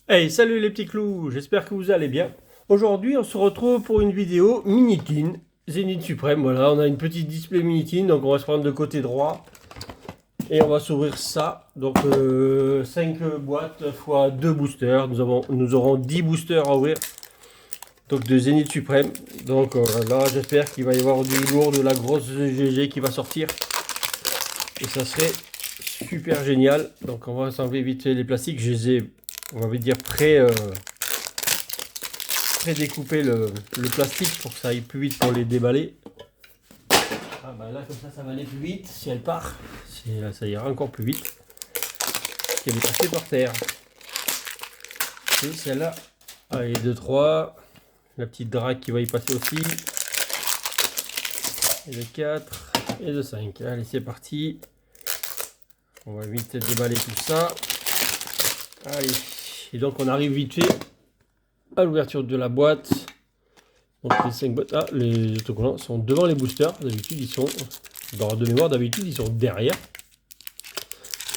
Hey, salut les petits clous, j'espère que vous allez bien. Aujourd'hui, on se retrouve pour une vidéo Minikin, Zénith Suprême. Voilà, on a une petite display Minikin, donc on va se prendre le côté droit et on va s'ouvrir ça. Donc 5 boîtes x 2 boosters. Nous aurons 10 boosters à ouvrir. Donc de Zénith Suprême. Donc là, j'espère qu'il va y avoir du lourd, de la grosse GG qui va sortir. Et ça serait super génial. Donc on va s'enlever vite fait les plastiques. Je les ai, on va dire, découper le plastique pour que ça aille plus vite pour les déballer. Ah bah là comme ça va aller plus vite si elle part. Ça ira encore plus vite. Si elle est passée par terre. Et celle-là, allez 2, 3. La petite drague qui va y passer aussi. Et le 4 et le 5. Allez c'est parti. On va vite déballer tout ça. Allez. Et donc on arrive vite fait à l'ouverture de la boîte. Donc les 5 boîtes, les autocollants sont devant les boosters. D'habitude ils sont, de mémoire d'habitude ils sont derrière.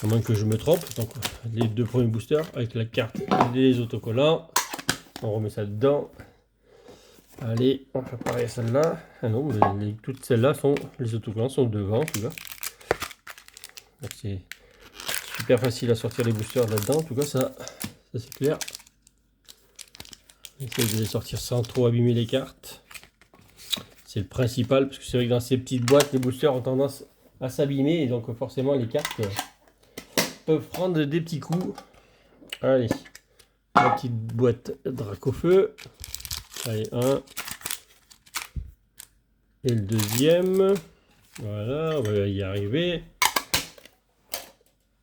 À moins que je me trompe. Donc les deux premiers boosters avec la carte des autocollants. On remet ça dedans. Allez, on fait pareil à celle-là. Ah non, toutes celles-là sont, les autocollants sont devant en tout cas. Donc c'est super facile à sortir les boosters là-dedans. En tout cas ça c'est clair. Essaye de les sortir sans trop abîmer les cartes. C'est le principal, parce que c'est vrai que dans ces petites boîtes, les boosters ont tendance à s'abîmer, et donc forcément les cartes peuvent prendre des petits coups. Allez, la petite boîte Dracofeu. Allez, un. Et le deuxième. Voilà, on va y arriver.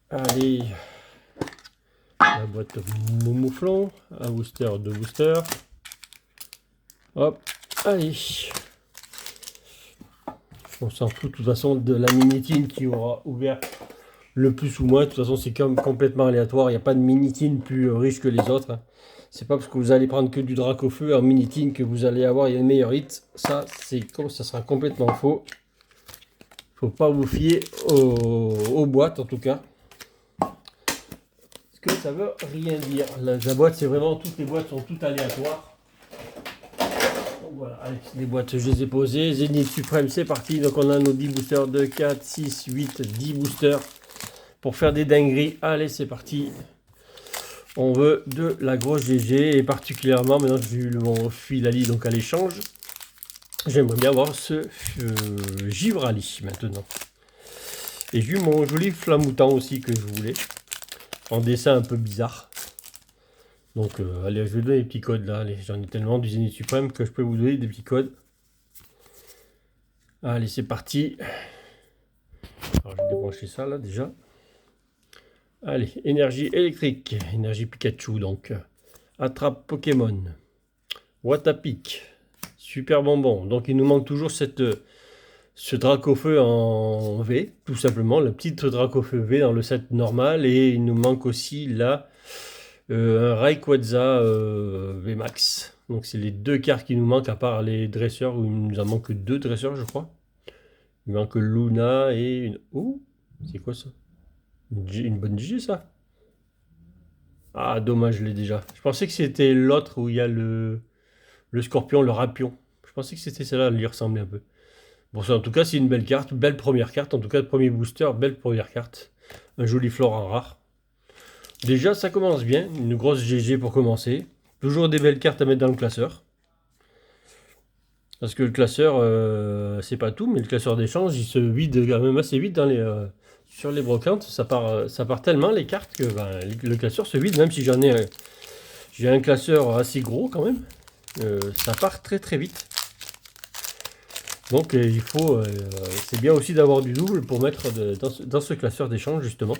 Allez, la boîte Momouflon. Un booster, deux boosters. Hop, allez. On s'en fout de toute façon de la minitine qui aura ouvert le plus ou moins. De toute façon, c'est comme complètement aléatoire. Il n'y a pas de minitine plus riche que les autres. C'est pas parce que vous allez prendre que du Dracofeu en minitine que vous allez avoir une meilleure hit. Ça, ça sera complètement faux. Faut pas vous fier aux boîtes en tout cas. Parce que ça veut rien dire. La boîte, c'est vraiment, toutes les boîtes sont toutes aléatoires. Voilà, allez, les boîtes, je les ai posées. Zénith Suprême, c'est parti. Donc, on a nos 10 boosters. 2, 4, 6, 8, 10 boosters pour faire des dingueries. Allez, c'est parti. On veut de la grosse GG. Et particulièrement, maintenant que j'ai eu mon Filali donc à l'échange, j'aimerais bien avoir ce Givrali maintenant. Et j'ai eu mon joli Flamoutant aussi que je voulais. En dessin un peu bizarre. Donc, allez, je vais donner les petits codes là. J'en ai tellement du Zénith Suprême que je peux vous donner des petits codes. Allez, c'est parti. Alors, je vais débrancher ça là déjà. Allez, énergie électrique, énergie Pikachu donc. Attrape Pokémon. Watapic. Super bonbon. Donc il nous manque toujours ce Dracofeu en V, tout simplement. Le petit Dracofeu V dans le set normal. Et il nous manque aussi là un Rayquaza VMAX. Donc c'est les deux cartes qui nous manquent à part les dresseurs où il nous en manque deux dresseurs je crois. Il manque Luna et une... Oh, c'est quoi ça? Une bonne GG ça. Ah dommage, je l'ai déjà. Je pensais que c'était l'autre où il y a le scorpion, le rapion. Je pensais que c'était celle-là, elle lui ressemblait un peu. Bon, ça, en tout cas, c'est une belle carte, belle première carte. En tout cas, le premier booster, belle première carte. Un joli Florent rare. Déjà, ça commence bien. Une grosse GG pour commencer. Toujours des belles cartes à mettre dans le classeur. Parce que le classeur, c'est pas tout, mais le classeur d'échange, il se vide quand même assez vite sur les brocantes. Ça part tellement les cartes que ben, le classeur se vide, même si j'ai un classeur assez gros quand même. Ça part très très vite. Donc il faut, c'est bien aussi d'avoir du double pour mettre dans ce classeur d'échange justement.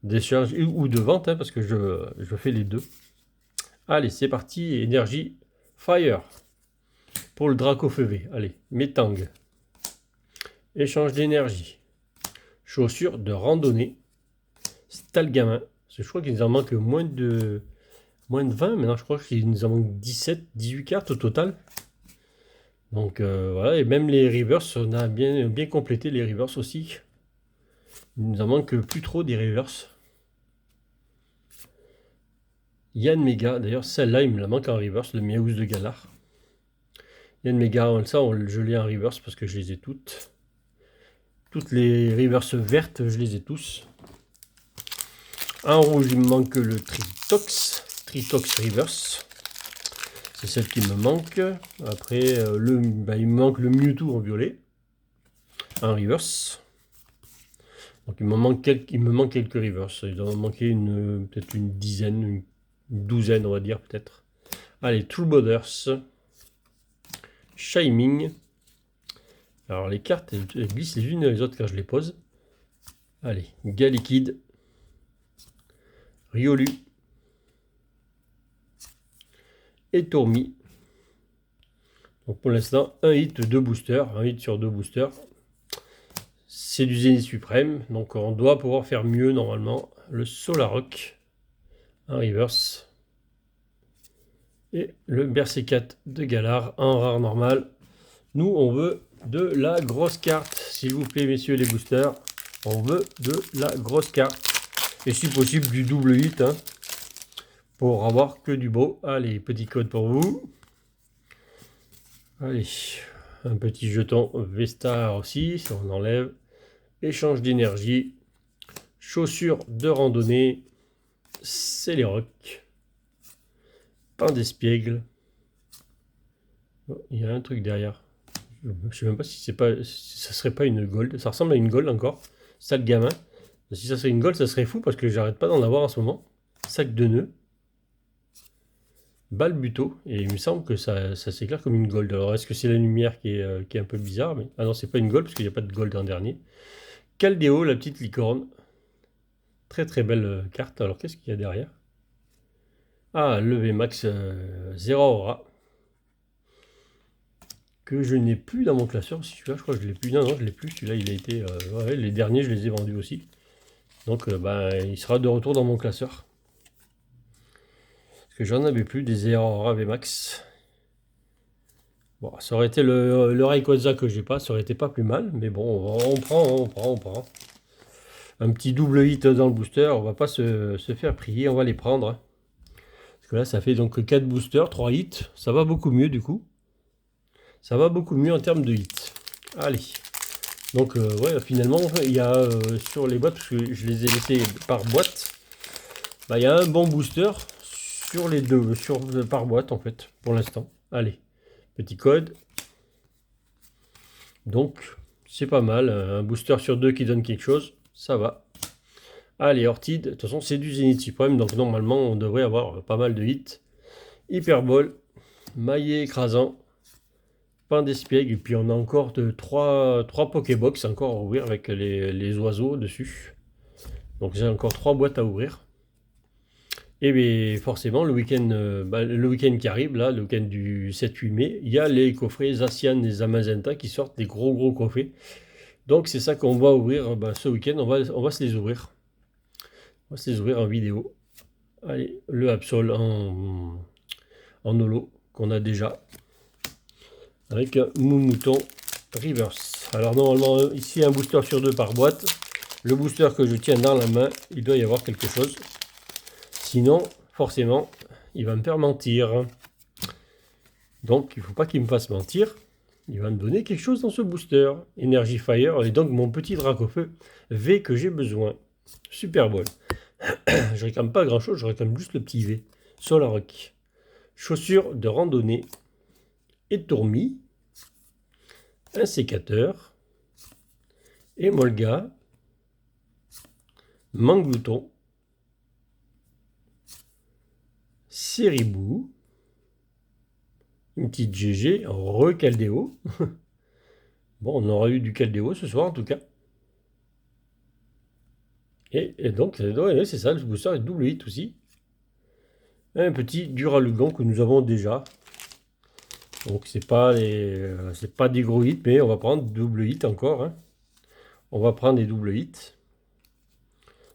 D'échange ou de vente, hein, parce que je fais les deux. Allez, c'est parti, énergie Fire. Pour le Dracofeu V. Allez, Métang. Échange d'énergie. Chaussures de randonnée. Stalgamin. Je crois qu'il nous en manque moins de 20. Maintenant, je crois qu'il nous en manque 17, 18 cartes au total. Donc voilà, et même les reverse, on a bien complété les reverse aussi. Il nous en manque plus trop des reverse. Yann Mega, d'ailleurs celle-là il me la manque en reverse, le Miaouz de Galar. Yann Mega, ça je l'ai en reverse parce que je les ai toutes. Toutes les reverses vertes, je les ai tous. En rouge, il me manque le Tritox reverse. C'est celle qui me manque. Après, il me manque le Mewtwo en violet, en reverse. Donc il me manque quelques reverse. Il doit me manquer peut-être une dizaine, une douzaine, on va dire peut-être. Allez, True Brothers, Shining. Alors les cartes, elles glissent les unes et les autres quand je les pose. Allez, Galliquid, Riolu et Tourmi. Donc pour l'instant, un hit, 2 boosters, un hit sur 2 boosters. C'est du Zénith suprême, donc on doit pouvoir faire mieux normalement. Le Solarock en reverse. Et le Berserkat de Galar en rare normal. Nous, on veut de la grosse carte, s'il vous plaît, messieurs les boosters. On veut de la grosse carte. Et si possible, du double hit, hein, pour avoir que du beau. Allez, petit code pour vous. Allez, un petit jeton Vestar aussi, si on enlève. Échange d'énergie. Chaussures de randonnée. Céléroc. Pain d'espiègle. Oh, il y a un truc derrière. Je ne sais même pas si ça serait pas une gold. Ça ressemble à une gold encore. Sac gamin. Si ça serait une gold, ça serait fou parce que j'arrête pas d'en avoir en ce moment. Sac de nœuds. Balbuto. Et il me semble que ça s'éclaire comme une gold. Alors est-ce que c'est la lumière qui est un peu bizarre, mais... Ah non, c'est pas une gold parce qu'il n'y a pas de gold en dernier. Caldéo, la petite licorne. Très très belle carte. Alors qu'est-ce qu'il y a derrière? Ah, le VMAX Zero Aura. Que je n'ai plus dans mon classeur. Si celui-là, je crois que je l'ai plus. Non, je l'ai plus. Celui-là, il a été... ouais, les derniers, je les ai vendus aussi. Donc, il sera de retour dans mon classeur. Parce que j'en avais plus des Zero Aura VMAX. Bon, ça aurait été le Rayquaza que j'ai pas. Ça aurait été pas plus mal. Mais bon, on prend. Un petit double hit dans le booster. On va pas se faire prier. On va les prendre. Hein. Parce que là, ça fait donc 4 boosters, 3 hits. Ça va beaucoup mieux du coup. Ça va beaucoup mieux en termes de hits. Allez. Donc, ouais, finalement, il y a sur les boîtes, parce que je les ai laissées par boîte, il y a un bon booster sur les deux, par boîte en fait, pour l'instant. Allez, petit code. Donc, c'est pas mal. Un booster sur 2 qui donne quelque chose, ça va. Allez, Ortide, de toute façon, c'est du Zénith suprême, donc normalement, on devrait avoir pas mal de hits. Hyperball, maillet écrasant. Pain d'espiègle, et puis on a encore 3 Pokébox encore à ouvrir avec les oiseaux dessus. Donc j'ai encore 3 boîtes à ouvrir. Et bien forcément, le week-end qui arrive, là, le week-end du 7-8 mai, il y a les coffrets Zacian et Zamazenta qui sortent, des gros coffrets. Donc c'est ça qu'on va ouvrir ce week-end, on va se les ouvrir. On va se les ouvrir en vidéo. Allez, le Absol en holo qu'on a déjà. Avec un Moumouton reverse. Alors normalement ici un booster sur 2 par boîte. Le booster que je tiens dans la main, il doit y avoir quelque chose. Sinon, forcément, il va me faire mentir. Donc il ne faut pas qu'il me fasse mentir. Il va me donner quelque chose dans ce booster. Energy Fire et donc mon petit Dracofeu V que j'ai besoin. Super Ball. Je réclame pas grand chose, je réclame juste le petit V. Solarock. Chaussures de randonnée. Et Tourmi. Un sécateur, Emolga, Manglouton, Séribou, une petite GG, Recaldéo. Bon, on aura eu du Caldéo ce soir en tout cas. Et donc, c'est ça, le booster est double hit aussi. Un petit Duralugon que nous avons déjà. Donc c'est pas des gros hits, mais on va prendre double hit encore. Hein. On va prendre des double hits.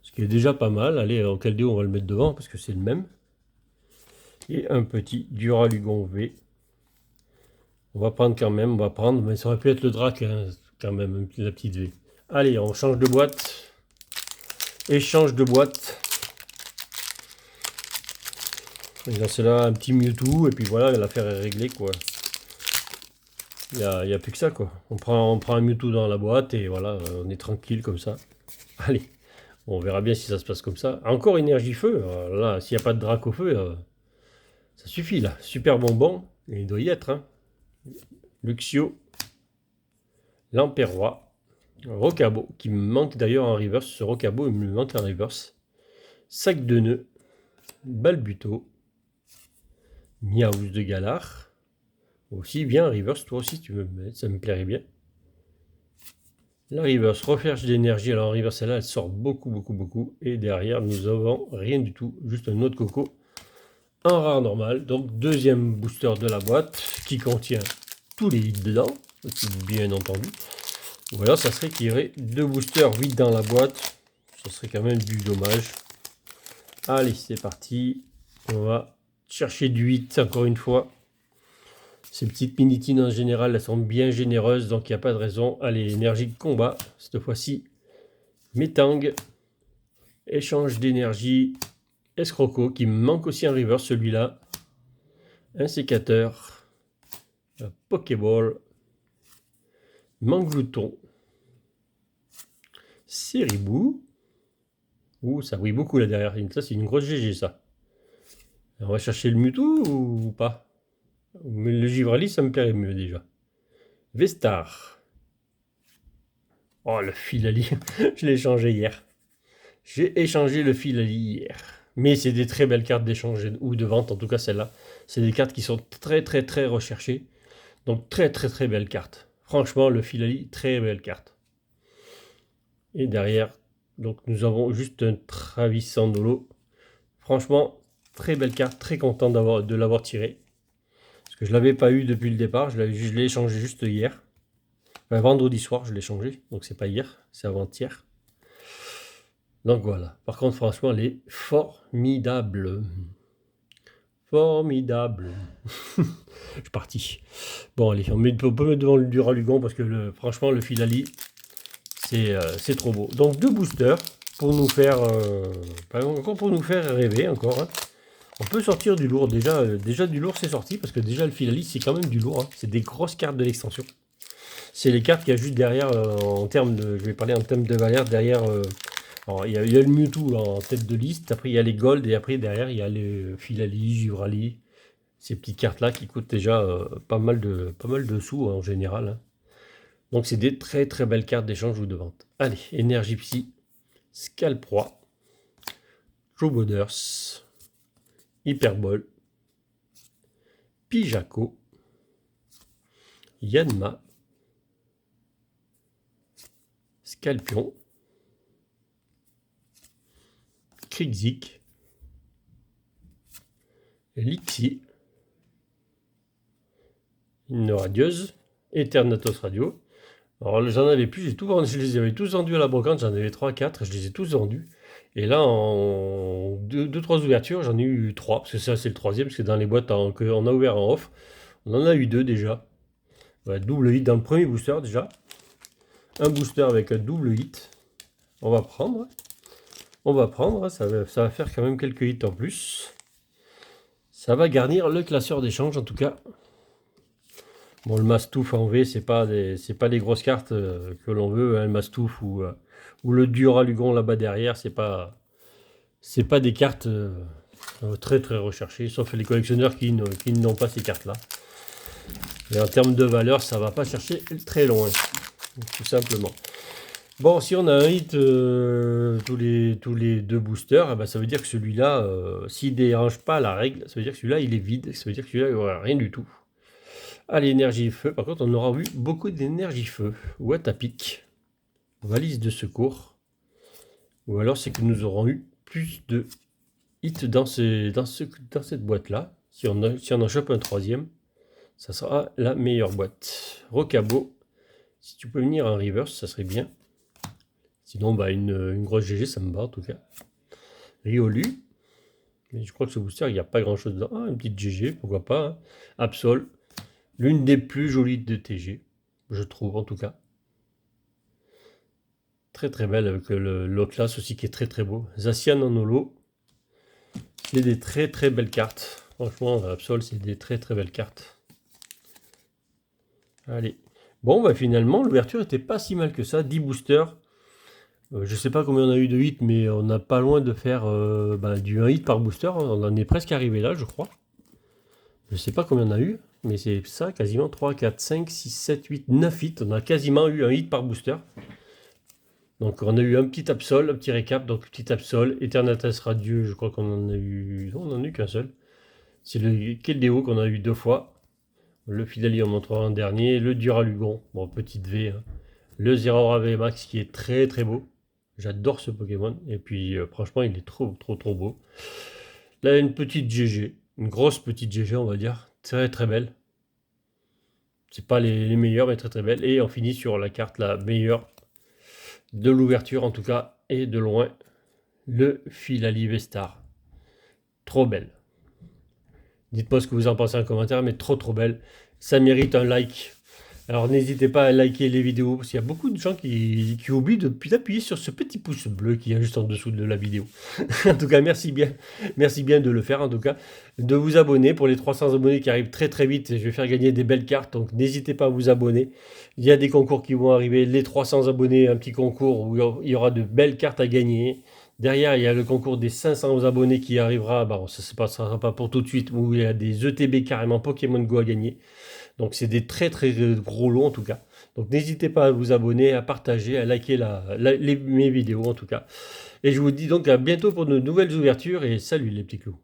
Ce qui est déjà pas mal. Allez, en Caldéo, on va le mettre devant parce que c'est le même. Et un petit Duralugon V. On va prendre quand même, mais ça aurait pu être le Drac hein, quand même, la petite V. Allez, on change de boîte. Échange de boîte. Et là, c'est là un petit Mewtwo, et puis voilà, l'affaire est réglée, quoi. Il y a plus que ça, quoi. On prend un Mewtwo dans la boîte, et voilà, on est tranquille comme ça. Allez, on verra bien si ça se passe comme ça. Encore énergie feu. Là, s'il n'y a pas de drac au feu, ça suffit, là. Super bonbon, et il doit y être, hein. Luxio, Lamperrois, Rocabo, qui me manque d'ailleurs en reverse. Ce Rocabo, il me manque en reverse. Sac de nœuds, Balbuto, Miaouz de Galar. Aussi bien reverse, toi aussi tu veux me mettre, ça me plairait bien. La reverse, recherche d'énergie. Alors en reverse, celle-là, elle sort beaucoup. Et derrière, nous avons rien du tout, juste un autre coco. Un rare normal, donc deuxième booster de la boîte qui contient tous les hits dedans, bien entendu. Ou alors ça serait qu'il y aurait deux boosters vides dans la boîte, ça serait quand même du dommage. Allez, c'est parti, on va chercher du 8 encore une fois. Ces petites minitines en général, elles sont bien généreuses, donc il n'y a pas de raison. Allez, énergie de combat, cette fois-ci, Métang, échange d'énergie, Escroco, qui me manque aussi en reverse celui-là, un sécateur, un Pokéball, Manglouton, Seribou. Ouh, ça brille beaucoup là derrière. Ça, c'est une grosse GG, ça. On va chercher le Mewtwo ou pas? Mais le Givrali, ça me plairait mieux déjà. Vestar. Oh, le Filali. Je l'ai échangé hier. J'ai échangé le Filali hier. Mais c'est des très belles cartes d'échange ou de vente, en tout cas celle-là. C'est des cartes qui sont très recherchées. Donc très belles cartes. Franchement, le Filali, très belle carte. Et derrière, donc nous avons juste un Travis Sandolo. Franchement, très belle carte, très content de l'avoir tiré. Parce que je ne l'avais pas eu depuis le départ, je l'ai échangé juste hier. Enfin, vendredi soir, je l'ai changé, donc c'est pas hier, c'est avant-hier. Donc voilà. Par contre, franchement, elle est formidable. Formidable. Je suis parti. Bon, allez, on peut mettre devant le Duralugon parce que franchement, le Filali, c'est trop beau. Donc, deux boosters pour nous faire, encore pour nous faire rêver encore. Hein. On peut sortir du lourd. Déjà du lourd, c'est sorti parce que déjà le Filali, c'est quand même du lourd. Hein. C'est des grosses cartes de l'extension. C'est les cartes qu'il y a juste derrière en termes de. Je vais parler en termes de valeur derrière. Alors, il y a le Mewtwo en tête de liste. Après, il y a les Gold et après derrière, il y a les Filali, Givrali. Ces petites cartes là qui coûtent déjà pas mal de sous en général. Hein. Donc c'est des très belles cartes d'échange ou de vente. Allez, Énergie Psy, Scalproie, Truboders, Hyperbol, Pijaco, Yanma, Scalpion, Krixik, Lixi, une radieuse, Eternatus Radio. Alors j'en avais plus, je les avais tous vendus à la brocante, j'en avais 3-4, je les ai tous vendus. Et là, en 2-3 ouvertures, j'en ai eu 3, parce que ça c'est le troisième, parce que dans les boîtes qu'on a ouvert en off, on en a eu 2 déjà. Ouais, double hit dans le premier booster déjà. Un booster avec un double hit. On va prendre. Ça va faire quand même quelques hits en plus. Ça va garnir le classeur d'échange en tout cas. Bon, le Mastouf en V, c'est pas les grosses cartes que l'on veut. Hein, le Mastouf ou le Duralugon là-bas derrière, c'est pas des cartes très recherchées, sauf les collectionneurs qui n'ont pas ces cartes-là. Et en termes de valeur, ça va pas chercher très loin, tout simplement. Bon, si on a un hit tous les deux boosters, eh ben, ça veut dire que celui-là, s'il ne dérange pas la règle, ça veut dire que celui-là, il est vide. Ça veut dire que celui-là, il n'y aura rien du tout. Allez, énergie feu. Par contre, on aura vu beaucoup d'énergie feu. Ou à tapic. Valise de secours. Ou alors, c'est que nous aurons eu plus de hits dans cette boîte-là. Si on en chope un troisième, ça sera la meilleure boîte. Rocabo. Si tu peux venir en reverse, ça serait bien. Sinon, bah, une grosse GG, ça me bat en tout cas. Riolu. Mais je crois que ce booster, il n'y a pas grand chose dedans. Ah, une petite GG, pourquoi pas. Hein. Absol. L'une des plus jolies de TG, je trouve en tout cas. Très belle avec le classe aussi qui est très beau. Zacian en holo. c'est des très très belles cartes. Franchement, Absol, c'est des très très belles cartes. Allez. Bon, bah finalement, l'ouverture était pas si mal que ça. 10 boosters. Je sais pas combien on a eu de hits, mais on n'a pas loin de faire du 1 hit par booster. On en est presque arrivé là, je crois. Je sais pas combien on a eu, mais c'est ça, quasiment 3, 4, 5, 6, 7, 8, 9 hits. On a quasiment eu un hit par booster. Donc on a eu un petit Absol, un petit récap. Donc petit Absol, Eternatus Radieux, je crois qu'on en a eu... Non, on n'en a eu qu'un seul. C'est le Keldeo qu'on a eu 2 fois. Le Fidali en montrera un dernier. Le Duralugon, bon, petite V. Hein. Le Zeraora VMAX qui est très très beau. J'adore ce Pokémon. Et puis franchement, il est trop beau. Là, une petite GG. Une grosse petite GG, on va dire. Très très belle. C'est pas les meilleures, mais très très belle. Et on finit sur la carte la meilleure de l'ouverture, en tout cas, et de loin. Le Filali Vestar. Trop belle. Dites-moi ce que vous en pensez en commentaire, mais trop belle. Ça mérite un like. Alors n'hésitez pas à liker les vidéos, parce qu'il y a beaucoup de gens qui oublient d'appuyer sur ce petit pouce bleu qui est juste en dessous de la vidéo. En tout cas, merci bien de le faire, en tout cas, de vous abonner pour les 300 abonnés qui arrivent très très vite. Je vais faire gagner des belles cartes, donc n'hésitez pas à vous abonner. Il y a des concours qui vont arriver, les 300 abonnés, un petit concours où il y aura de belles cartes à gagner. Derrière, il y a le concours des 500 abonnés qui arrivera. Bon, ça ne se passera pas pour tout de suite, où il y a des ETB carrément Pokémon Go à gagner. Donc c'est des très gros lots en tout cas. Donc n'hésitez pas à vous abonner, à partager, à liker mes vidéos en tout cas. Et je vous dis donc à bientôt pour de nouvelles ouvertures et salut les petits clous.